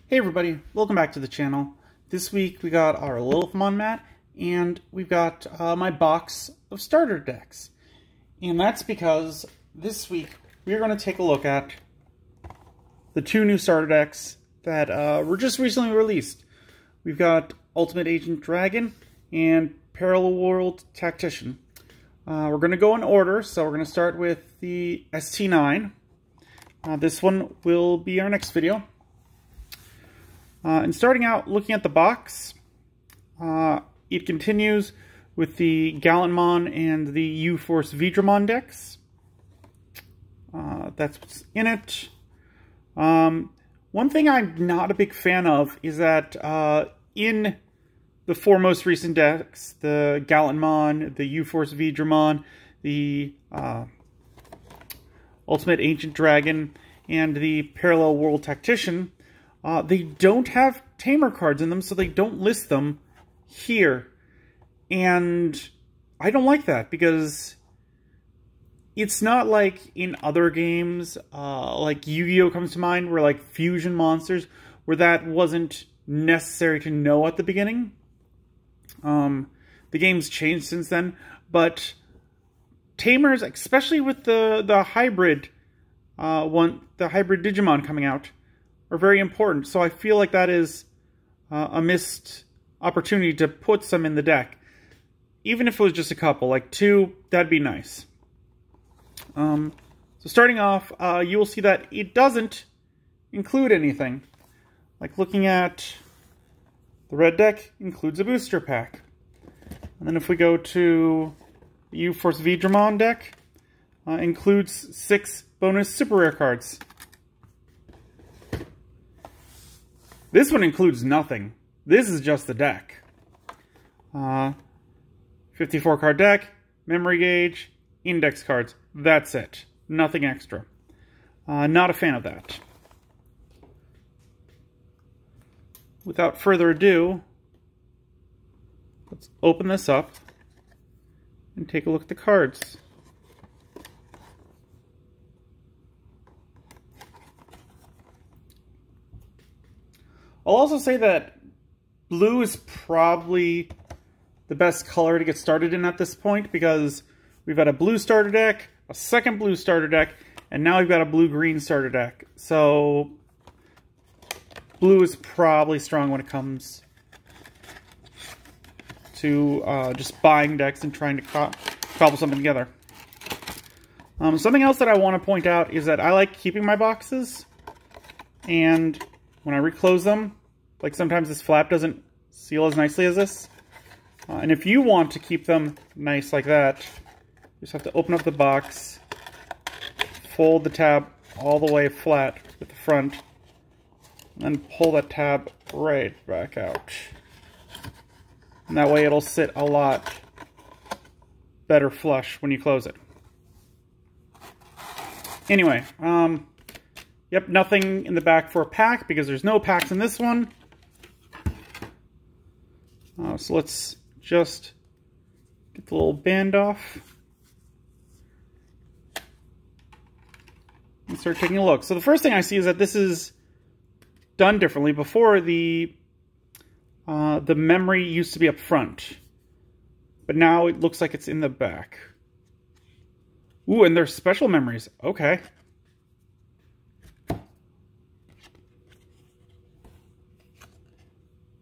Hey everybody, welcome back to the channel. This week we got our Lilithmon mat, and we've got my box of starter decks. And that's because this week we're going to take a look at the two new starter decks that were just recently released. We've got Ultimate Agent Dragon and Parallel World Tactician. We're going to go in order, so we're going to start with the ST9. This one will be our next video. And starting out, looking at the box, it continues with the Gallantmon and the U-Force Vidramon decks. That's what's in it. One thing I'm not a big fan of is that in the four most recent decks, the Gallantmon, the U-Force Vidramon, the Ultimate Ancient Dragon, and the Parallel World Tactician, they don't have tamer cards in them, so they don't list them here. And I don't like that, because it's not like in other games, like Yu-Gi-Oh! Comes to mind, where like fusion monsters, where that wasn't necessary to know at the beginning. The game's changed since then, but tamers, especially with the hybrid the hybrid Digimon coming out, are very important. So I feel like that is a missed opportunity to put some in the deck. Even if it was just a couple, like 2, that'd be nice. So starting off, you will see that it doesn't include anything. Like looking at the red deck, includes a booster pack. And then if we go to the U-Force Vidramon deck, includes 6 bonus super rare cards. This one includes nothing. This is just the deck. 54 card deck, memory gauge, index cards. That's it. Nothing extra. Not a fan of that. Without further ado, let's open this up and take a look at the cards. I'll also say that blue is probably the best color to get started in at this point, because we've got a blue starter deck, a second blue starter deck, and now we've got a blue-green starter deck. So blue is probably strong when it comes to just buying decks and trying to cobble something together. Something else that I want to point out is that I like keeping my boxes, and when I reclose them, like sometimes this flap doesn't seal as nicely as this. And if you want to keep them nice like that, you just have to open up the box, fold the tab all the way flat with the front, and pull that tab right back out. And that way it'll sit a lot better flush when you close it. Anyway, yep, nothing in the back for a pack, because there's no packs in this one. So let's just get the little band off and start taking a look. So the first thing I see is that this is done differently. Before, the memory used to be up front, but now it looks like it's in the back. Ooh, and there's special memories. Okay.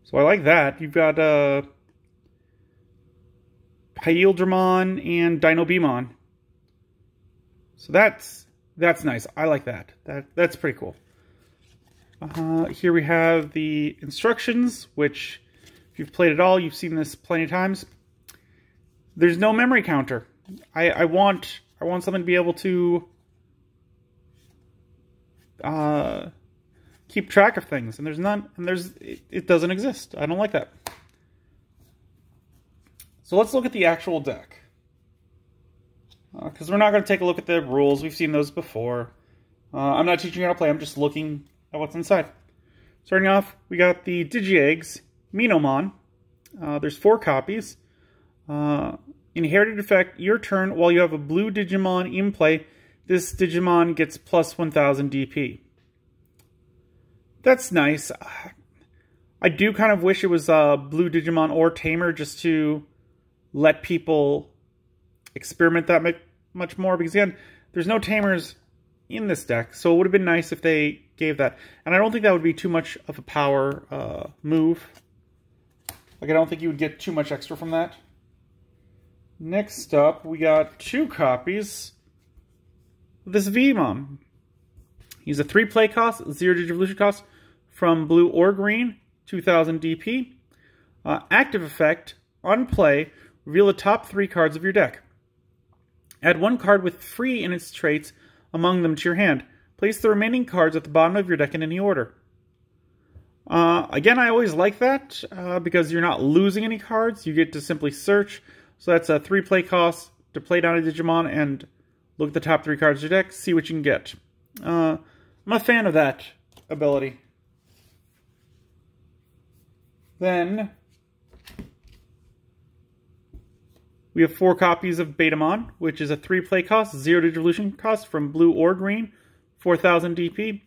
So I like that. You've got Hyildramon and Dinobemon. So that's nice. I like that. That's pretty cool. Here we have the instructions, which if you've played at all, you've seen this plenty of times. There's no memory counter. I want something to be able to keep track of things, and there's none, and it doesn't exist. I don't like that. So let's look at the actual deck, because we're not going to take a look at the rules. We've seen those before. I'm not teaching you how to play. I'm just looking at what's inside. Starting off, we got the Digi-Eggs Minomon. There's 4 copies. Inherited effect, your turn, while you have a blue Digimon in play, this Digimon gets plus 1000 DP. That's nice. I do kind of wish it was Blue Digimon or Tamer just to let people experiment that much more. Because again, there's no Tamers in this deck, so it would have been nice if they gave that. And I don't think that would be too much of a power move. Like, I don't think you would get too much extra from that. Next up, we got 2 copies of this Vmon. He's a 3 play cost, 0 Digivolution cost from blue or green, 2000 DP. Active effect, on play, reveal the top 3 cards of your deck. Add 1 card with free in its traits among them to your hand. Place the remaining cards at the bottom of your deck in any order. Again, I always like that because you're not losing any cards. You get to simply search. So that's a 3 play cost to play down a Digimon and look at the top 3 cards of your deck, see what you can get. I'm a fan of that ability. Then we have 4 copies of Betamon, which is a 3 play cost, 0 Digivolution cost from blue or green, 4000 DP,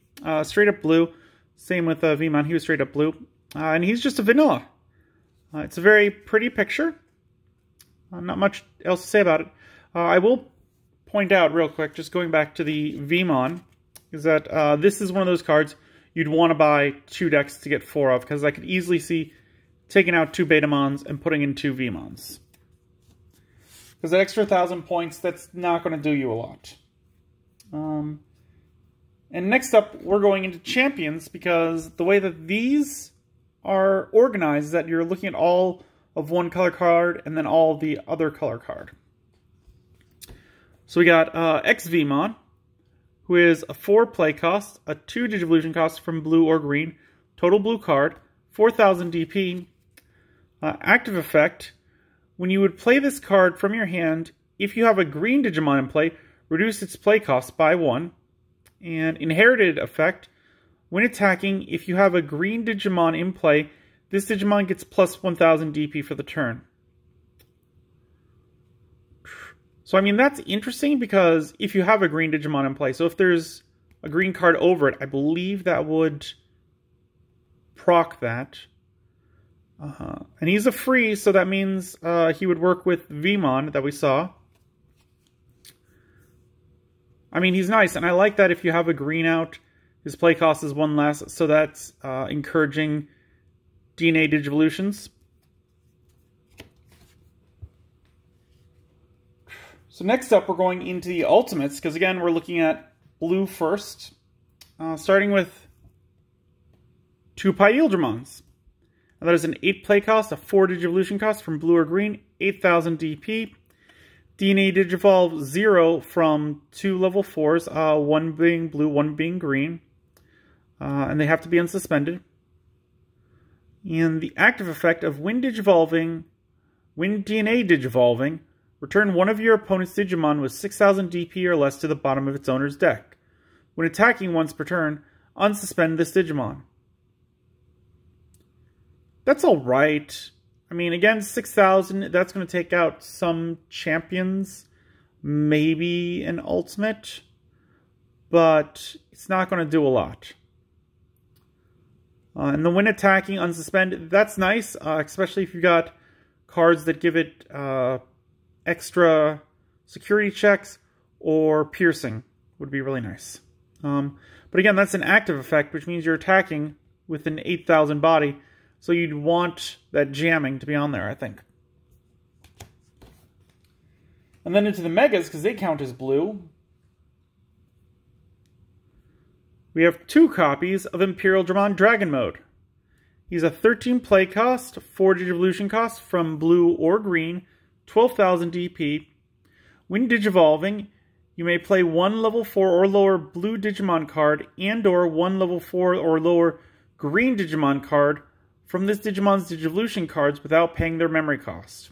straight up blue. Same with Vmon, he was straight up blue. And he's just a vanilla. It's a very pretty picture. Not much else to say about it. I will point out real quick, just going back to the Vmon, is that this is one of those cards you'd want to buy 2 decks to get 4 of, because I could easily see taking out 2 Betamons and putting in 2 Vmons. Because that extra 1,000 points, that's not going to do you a lot. And next up, we're going into Champions, because the way that these are organized is that you're looking at all of one color card and then all of the other color card. So we got X-Vmon, who is a 4 play cost, a 2 Digivolution cost from blue or green, total blue card, 4000 DP. Active effect, when you would play this card from your hand, if you have a green Digimon in play, reduce its play cost by 1. And inherited effect, when attacking, if you have a green Digimon in play, this Digimon gets plus 1000 DP for the turn. So, I mean, that's interesting because if you have a green Digimon in play, so if there's a green card over it, I believe that would proc that. And he's a free, so that means he would work with Vmon that we saw. I mean, he's nice, and I like that if you have a green out, his play cost is 1 less, so that's encouraging DNA Digivolutions. So next up, we're going into the Ultimates, because again, we're looking at blue first, starting with 2 Pyeldramons. And that is an 8 play cost, a 4 Digivolution cost from blue or green, 8000 DP. DNA Digivolve 0 from 2 level 4s, 1 being blue, 1 being green. And they have to be unsuspended. And the active effect of when DNA Digivolving, return one of your opponent's Digimon with 6000 DP or less to the bottom of its owner's deck. When attacking once per turn, unsuspend this Digimon. That's alright. I mean, again, 6,000, that's going to take out some champions, maybe an ultimate, but it's not going to do a lot. And then when attacking, unsuspend, that's nice, especially if you've got cards that give it extra security checks or piercing would be really nice. But again, that's an active effect, which means you're attacking with an 8,000 body. So you'd want that jamming to be on there, I think. And then into the Megas, because they count as blue, we have 2 copies of Imperialdramon Dragon Mode. He's a 13 play cost, 4 Digivolution cost from blue or green, 12,000 DP. When Digivolving, you may play 1 level 4 or lower blue Digimon card and or 1 level 4 or lower green Digimon card from this Digimon's Digivolution cards without paying their memory cost.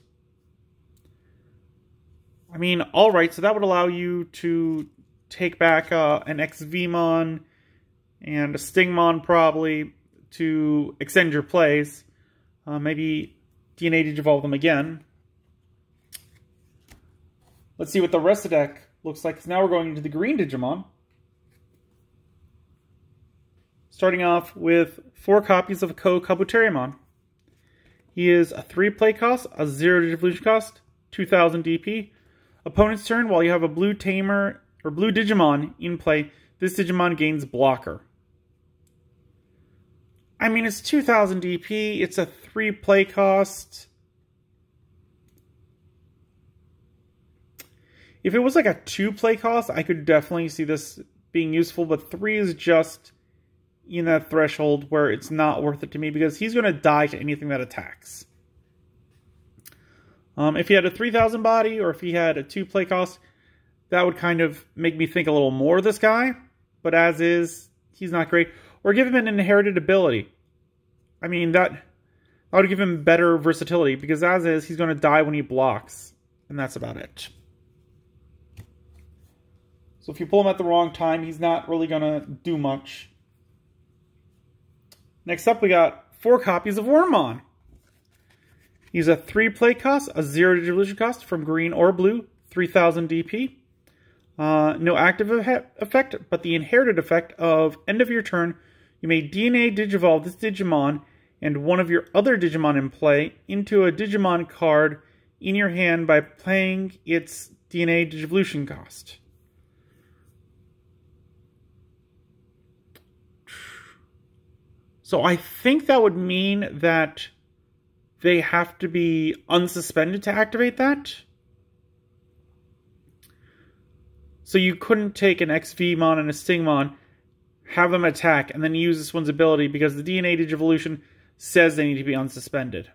I mean, alright, so that would allow you to take back an X-Vmon and a Stingmon probably to extend your plays. Maybe DNA Digivolve them again. Let's see what the rest of the deck looks like. So now we're going into the green Digimon. Starting off with 4 copies of Kabuterimon. He is a 3 play cost, a 0 Digivolution cost, 2000 DP. Opponent's turn, while you have a blue Tamer or blue Digimon in play, this Digimon gains Blocker. I mean, it's 2000 DP, it's a 3 play cost. If it was like a 2 play cost, I could definitely see this being useful, but 3 is just in that threshold where it's not worth it to me because he's going to die to anything that attacks. If he had a 3000 body or if he had a 2 play cost, that would kind of make me think a little more of this guy. But as is, he's not great. Or give him an inherited ability. I mean, that would give him better versatility because as is, he's going to die when he blocks. And that's about it. So if you pull him at the wrong time, he's not really going to do much. Next up, we got 4 copies of Wormmon. He's a 3 play cost, a 0 Digivolution cost from green or blue, 3000 DP. No active effect, but the inherited effect of end of your turn, you may DNA Digivolve this Digimon and one of your other Digimon in play into a Digimon card in your hand by playing its DNA Digivolution cost. So I think that would mean that they have to be unsuspended to activate that. So you couldn't take an XVmon and a Stingmon, have them attack, and then use this one's ability because the DNA Digivolution says they need to be unsuspended.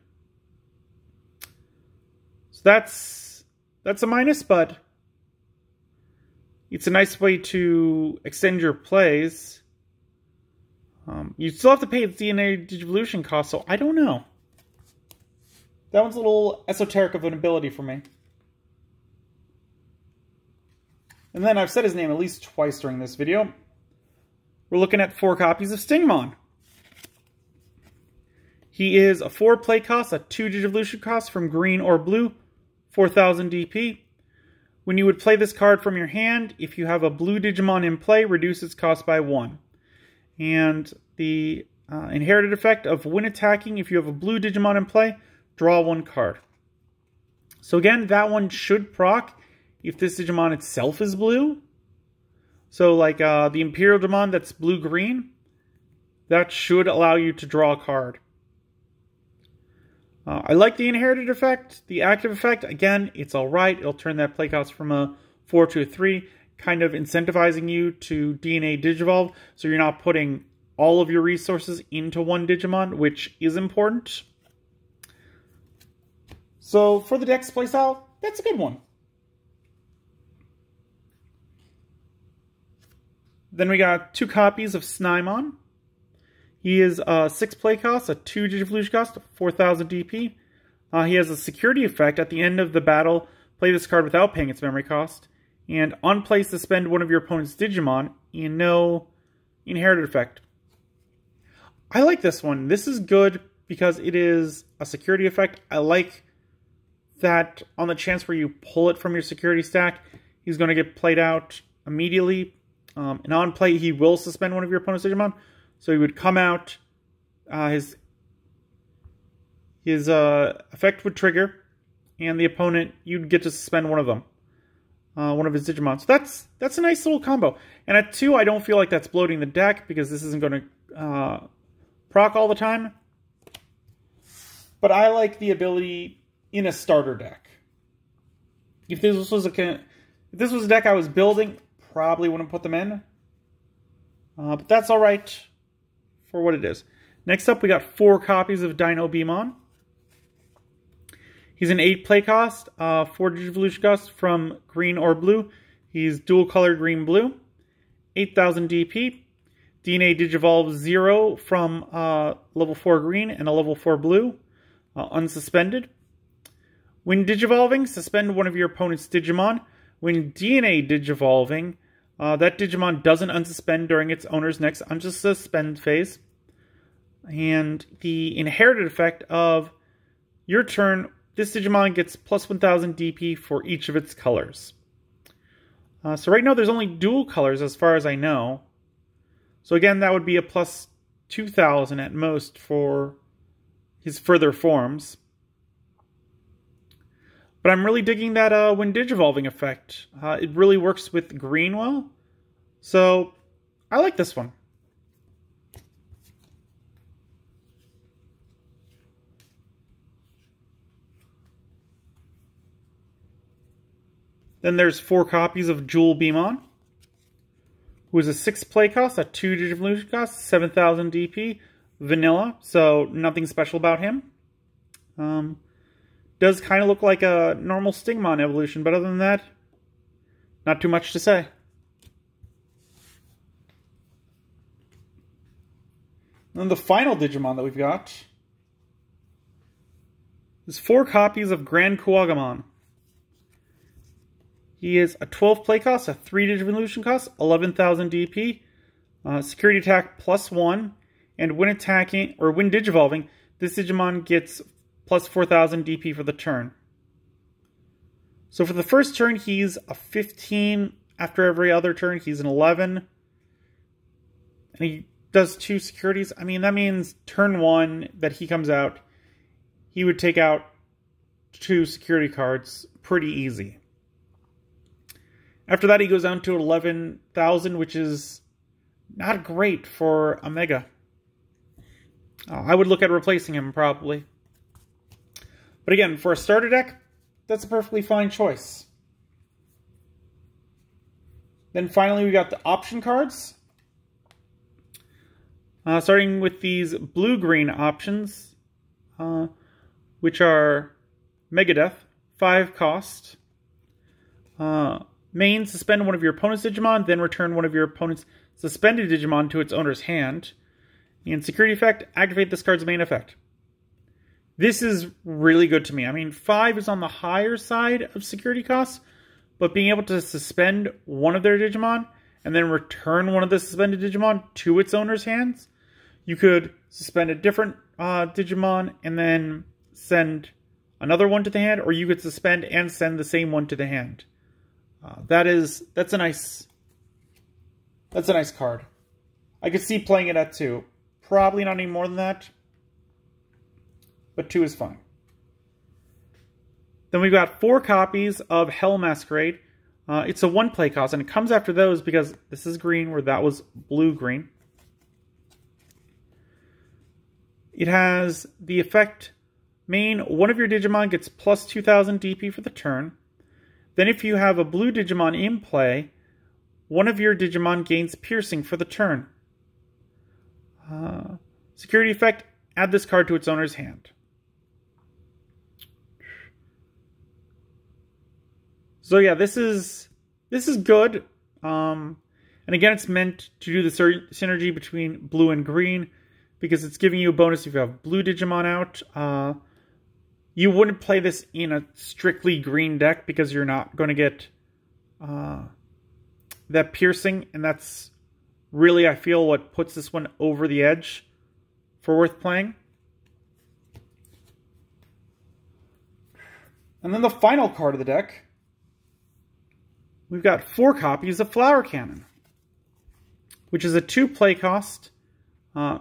So that's a minus, but it's a nice way to extend your plays. You still have to pay its DNA Digivolution cost, so I don't know. That one's a little esoteric of an ability for me. And then I've said his name at least twice during this video. We're looking at 4 copies of Stingmon. He is a 4 play cost, a 2 Digivolution cost from green or blue, 4000 DP. When you would play this card from your hand, if you have a blue Digimon in play, reduce its cost by 1. And the inherited effect of when attacking, if you have a blue Digimon in play, draw 1 card. So again, that one should proc if this Digimon itself is blue. So like the Imperial Digimon that's blue-green, that should allow you to draw a card. I like the inherited effect. The active effect, again, it's alright. It'll turn that play cost from a 4 to a 3, kind of incentivizing you to DNA Digivolve, so you're not putting all of your resources into one Digimon, which is important. So for the Dex playstyle, that's a good one. Then we got 2 copies of Snymon. He is a 6 play cost, a 2 Digivolution cost, 4000 DP. He has a security effect. At the end of the battle, play this card without paying its memory cost. And on play, suspend one of your opponent's Digimon in no inherited effect. I like this one. This is good because it is a security effect. I like that on the chance where you pull it from your security stack, he's going to get played out immediately. And on play, he will suspend one of your opponent's Digimon. So he would come out, his effect would trigger, and the opponent, you'd get to suspend one of them. One of his Digimon. So that's a nice little combo. And at 2, I don't feel like that's bloating the deck because this isn't going to proc all the time. But I like the ability in a starter deck. If this was a deck I was building, probably wouldn't put them in. But that's alright for what it is. Next up, we got 4 copies of Dino Beamon. He's an 8 play cost, 4 Digivolution cost from green or blue. He's dual color green-blue, 8000 DP. DNA Digivolve 0 from level 4 green and a level 4 blue, unsuspended. When Digivolving, suspend one of your opponent's Digimon. When DNA Digivolving, that Digimon doesn't unsuspend during its owner's next unsuspend phase. And the inherited effect of your turn, this Digimon gets plus 1000 DP for each of its colors. So right now there's only dual colors as far as I know. So again, that would be a plus 2,000 at most for his further forms. But I'm really digging that when Digivolving effect. It really works with green well. So, I like this one. Then there's 4 copies of Jewel Beamon, who is a 6 play cost, a 2 Digivolution cost, 7,000 DP, vanilla, so nothing special about him. Does kind of look like a normal Stingmon evolution, but other than that, not too much to say. And then the final Digimon that we've got is 4 copies of Grand Kuwagamon. He is a 12 play cost, a 3 Digivolution cost, 11,000 DP, security attack +1, and when attacking, or when Digivolving, this Digimon gets plus 4,000 DP for the turn. So for the first turn, he's a 15. After every other turn, he's an 11. And he does 2 securities. I mean, that means turn 1 that he comes out, he would take out 2 security cards pretty easy. After that, he goes down to 11,000, which is not great for a Mega. I would look at replacing him, probably. But again, for a starter deck, that's a perfectly fine choice. Then finally, we got the option cards. Starting with these blue-green options, which are Megadeth, 5 cost. Main, suspend one of your opponent's Digimon, then return one of your opponent's suspended Digimon to its owner's hand. And security effect, activate this card's main effect. This is really good to me. I mean, 5 is on the higher side of security costs, but being able to suspend one of their Digimon and then return one of the suspended Digimon to its owner's hands, you could suspend a different Digimon and then send another one to the hand, or you could suspend and send the same one to the hand. That's a nice card. I could see playing it at 2. Probably not any more than that, but 2 is fine. Then we've got 4 copies of Hell Masquerade. It's a 1 play cost, and it comes after those because this is green where that was blue-green. It has the effect main, one of your Digimon gets plus 2,000 DP for the turn. Then if you have a blue Digimon in play, one of your Digimon gains piercing for the turn. Security effect, add this card to its owner's hand. So yeah, this is good. And again, it's meant to do the synergy between blue and green, because it's giving you a bonus if you have blue Digimon out. You wouldn't play this in a strictly green deck because you're not going to get that piercing, and that's really, I feel, what puts this one over the edge for worth playing. And then the final card of the deck, we've got 4 copies of Flower Cannon, which is a 2 play cost.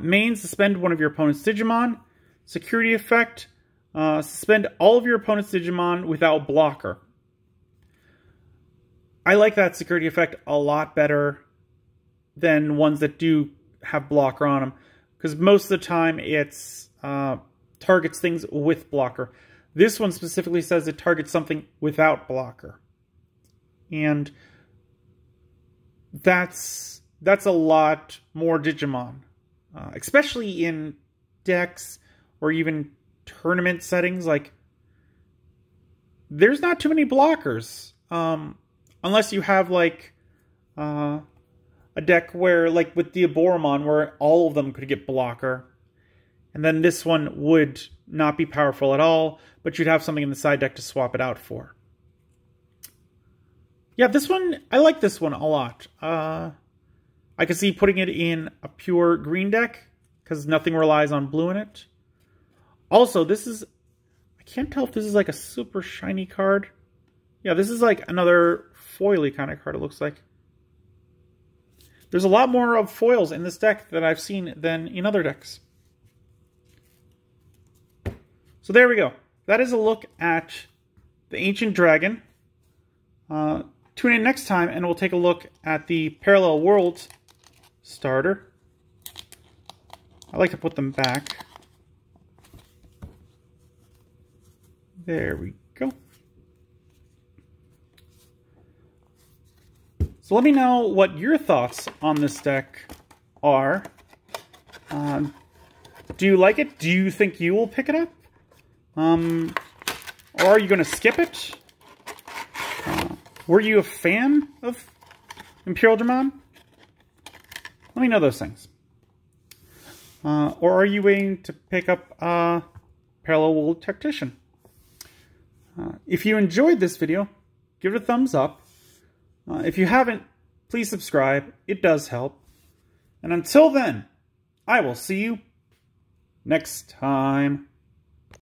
Main, suspend one of your opponent's Digimon. Security effect, suspend all of your opponent's Digimon without blocker. I like that security effect a lot better than ones that do have blocker on them, because most of the time it's targets things with blocker. This one specifically says it targets something without blocker. And that's a lot more Digimon. Especially in decks or even tournament settings. Like, there's not too many blockers. Unless you have, like, a deck where, like, with the Aboromon, where all of them could get blocker. And then this one would not be powerful at all, but you'd have something in the side deck to swap it out for. Yeah, this one, I like this one a lot. I can see putting it in a pure green deck, because nothing relies on blue in it. Also, this is, I can't tell if this is like a super shiny card. Yeah, this is like another foily kind of card, it looks like. There's a lot more of foils in this deck that I've seen than in other decks. So there we go. That is a look at the Ancient Dragon. Tune in next time and we'll take a look at the Parallel Worlds starter. I like to put them back. There we go. So let me know what your thoughts on this deck are. Do you like it? Do you think you will pick it up? Or are you going to skip it? Were you a fan of Imperial Digimon? Let me know those things. Or are you waiting to pick up Parallel World Tactician? If you enjoyed this video, give it a thumbs up. If you haven't, please subscribe. It does help. And until then, I will see you next time.